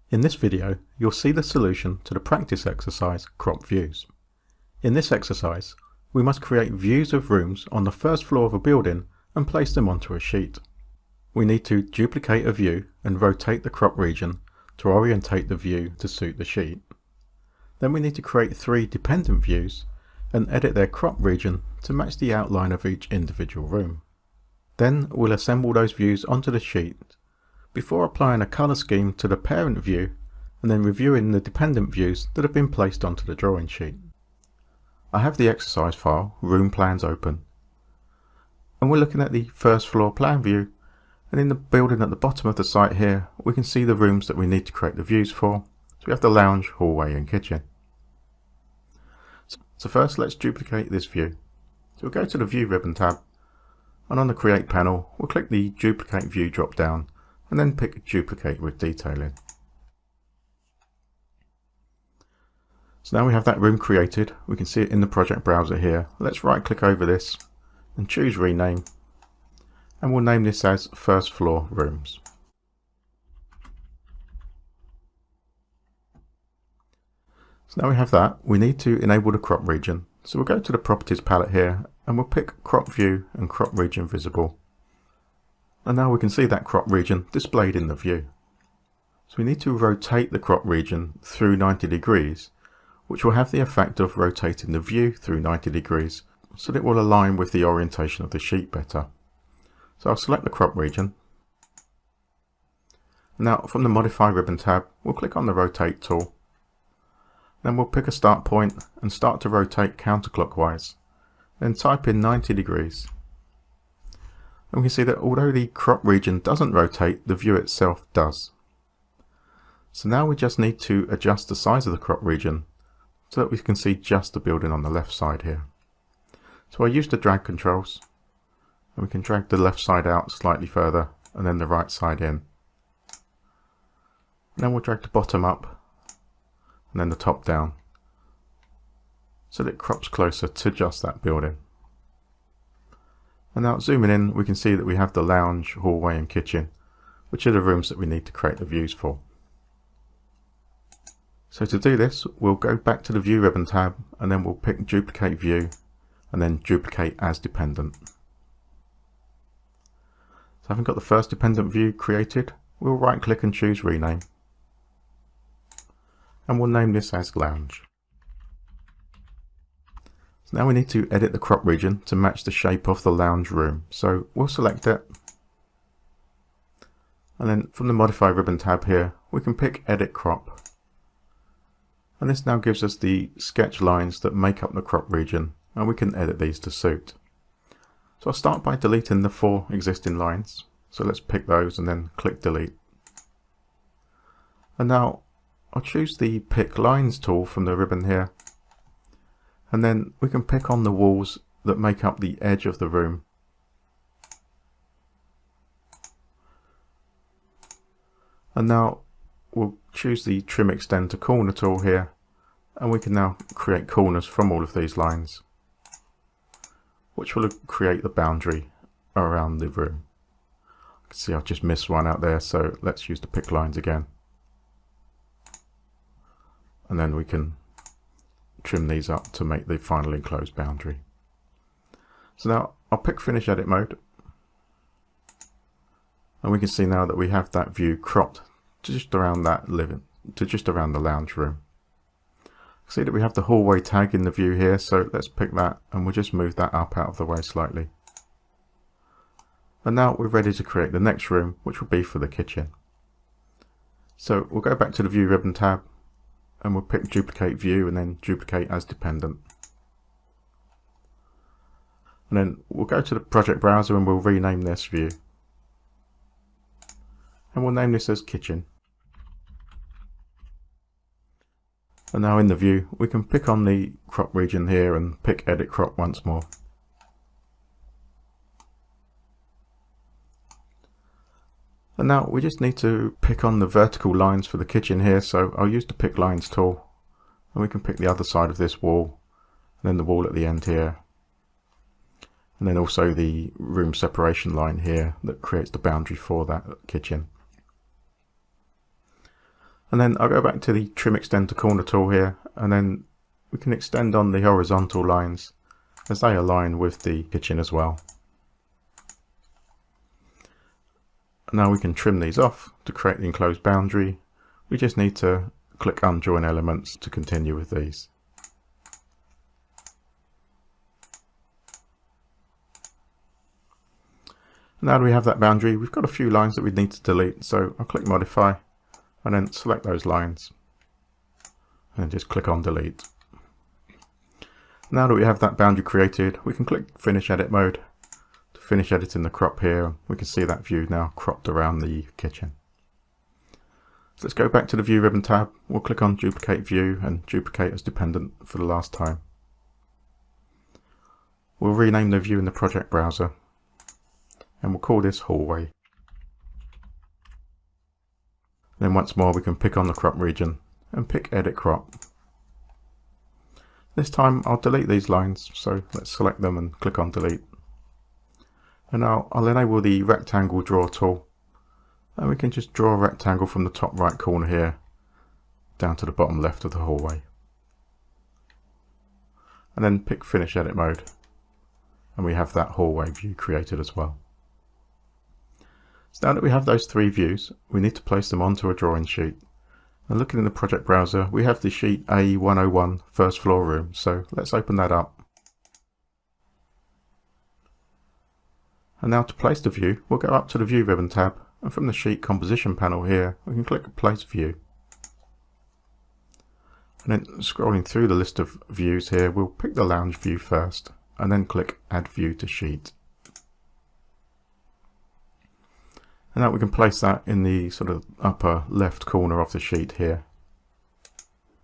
In this video, you'll see the solution to the practice exercise Crop Views. In this exercise, we must create views of rooms on the first floor of a building and place them onto a sheet. We need to duplicate a view and rotate the crop region to orientate the view to suit the sheet. Then we need to create 3 dependent views and edit their crop region to match the outline of each individual room. Then we'll assemble those views onto the sheet before applying a colour scheme to the parent view and then reviewing the dependent views that have been placed onto the drawing sheet. I have the exercise file, Room Plans, open, and we're looking at the first floor plan view, and in the building at the bottom of the site here we can see the rooms that we need to create the views for. So we have the lounge, hallway and kitchen. So first let's duplicate this view. So we'll go to the View ribbon tab, and on the Create panel we'll click the Duplicate View drop down and then pick Duplicate with Detailing. So now we have that room created. We can see it in the project browser here. Let's right click over this and choose Rename, and we'll name this as First Floor Rooms. So now we have that, we need to enable the crop region. So we'll go to the Properties palette here and we'll pick Crop View and Crop Region Visible. And now we can see that crop region displayed in the view. So we need to rotate the crop region through 90 degrees, which will have the effect of rotating the view through 90 degrees so that it will align with the orientation of the sheet better. So I'll select the crop region. Now from the Modify ribbon tab, we'll click on the Rotate tool. Then we'll pick a start point and start to rotate counterclockwise. Then type in 90 degrees. And we can see that although the crop region doesn't rotate, the view itself does. So now we just need to adjust the size of the crop region so that we can see just the building on the left side here. So I use the drag controls, and we can drag the left side out slightly further and then the right side in. And then we'll drag the bottom up and then the top down so that it crops closer to just that building. And now zooming in, we can see that we have the lounge, hallway and kitchen, which are the rooms that we need to create the views for. So to do this, we'll go back to the View ribbon tab and then we'll pick Duplicate View and then Duplicate as Dependent. So having got the first dependent view created, we'll right click and choose Rename. And we'll name this as Lounge. So now we need to edit the crop region to match the shape of the lounge room. So we'll select it. And then from the Modify ribbon tab here, we can pick Edit Crop. And this now gives us the sketch lines that make up the crop region, and we can edit these to suit. So I'll start by deleting the 4 existing lines. So let's pick those and then click Delete. And now I'll choose the Pick Lines tool from the ribbon here. And then we can pick on the walls that make up the edge of the room. And now we'll choose the Trim Extend to Corner tool here, and we can now create corners from all of these lines, which will create the boundary around the room. You can see I've just missed one out there, so let's use the Pick Lines again. And then we can trim these up to make the final enclosed boundary. So now I'll pick Finish Edit Mode, and we can see now that we have that view cropped to just around the lounge room. See that we have the hallway tag in the view here, so let's pick that and we'll just move that up out of the way slightly. And now we're ready to create the next room, which will be for the kitchen. So we'll go back to the View ribbon tab and we'll pick Duplicate View and then Duplicate as Dependent. And then we'll go to the project browser and we'll rename this view. And we'll name this as Kitchen. And now in the view, we can pick on the crop region here and pick Edit Crop once more. And now we just need to pick on the vertical lines for the kitchen here, so I'll use the Pick Lines tool, and we can pick the other side of this wall, and then the wall at the end here, and then also the room separation line here that creates the boundary for that kitchen. And then I'll go back to the Trim Extend to Corner tool here, and then we can extend on the horizontal lines as they align with the kitchen as well. Now we can trim these off to create the enclosed boundary. We just need to click Unjoin Elements to continue with these. Now that we have that boundary, we've got a few lines that we need to delete, so I'll click Modify and then select those lines and just click on Delete. Now that we have that boundary created, we can click Finish Edit Mode to finish editing the crop here. We can see that view now cropped around the kitchen. So let's go back to the View ribbon tab. We'll click on Duplicate View and Duplicate as Dependent for the last time. We'll rename the view in the project browser and we'll call this Hallway. Then once more we can pick on the crop region and pick Edit Crop. This time I'll delete these lines, so let's select them and click on Delete. And now I'll enable the Rectangle Draw tool, and we can just draw a rectangle from the top right corner here down to the bottom left of the hallway. And then pick Finish Edit Mode, and we have that hallway view created as well. So now that we have those three views, we need to place them onto a drawing sheet. And looking in the project browser, we have the sheet A101 first floor room, so let's open that up. And now to place the view, we'll go up to the View ribbon tab, and from the sheet composition panel here, we can click Place View. And then scrolling through the list of views here, we'll pick the lounge view first, and then click Add View to Sheet. And now we can place that in the sort of upper left corner of the sheet here.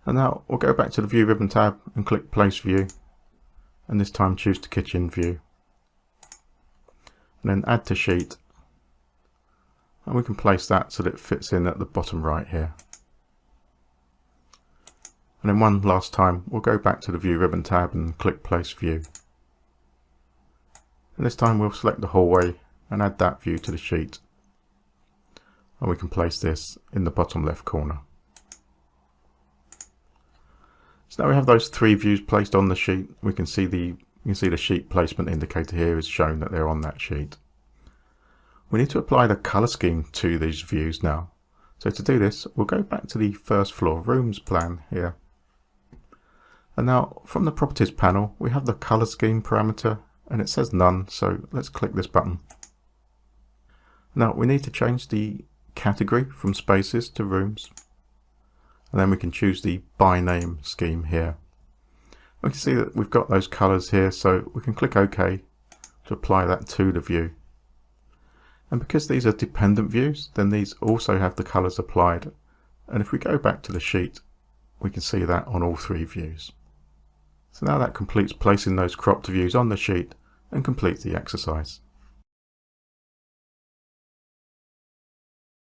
And now we'll go back to the View ribbon tab and click Place View, and this time choose the kitchen view. And then Add to Sheet, and we can place that so that it fits in at the bottom right here. And then one last time we'll go back to the View ribbon tab and click Place View. And this time we'll select the hallway and add that view to the sheet. And we can place this in the bottom left corner. So now we have those three views placed on the sheet. We can see the sheet placement indicator here is shown that they're on that sheet. We need to apply the color scheme to these views now. So to do this, we'll go back to the first floor rooms plan here. And now from the properties panel, we have the color scheme parameter and it says none. So let's click this button. Now we need to change the category from spaces to rooms, and then we can choose the by name scheme here. We can see that we've got those colors here, so we can click OK to apply that to the view. And because these are dependent views, then these also have the colors applied, and if we go back to the sheet we can see that on all three views. So now that completes placing those cropped views on the sheet and completes the exercise.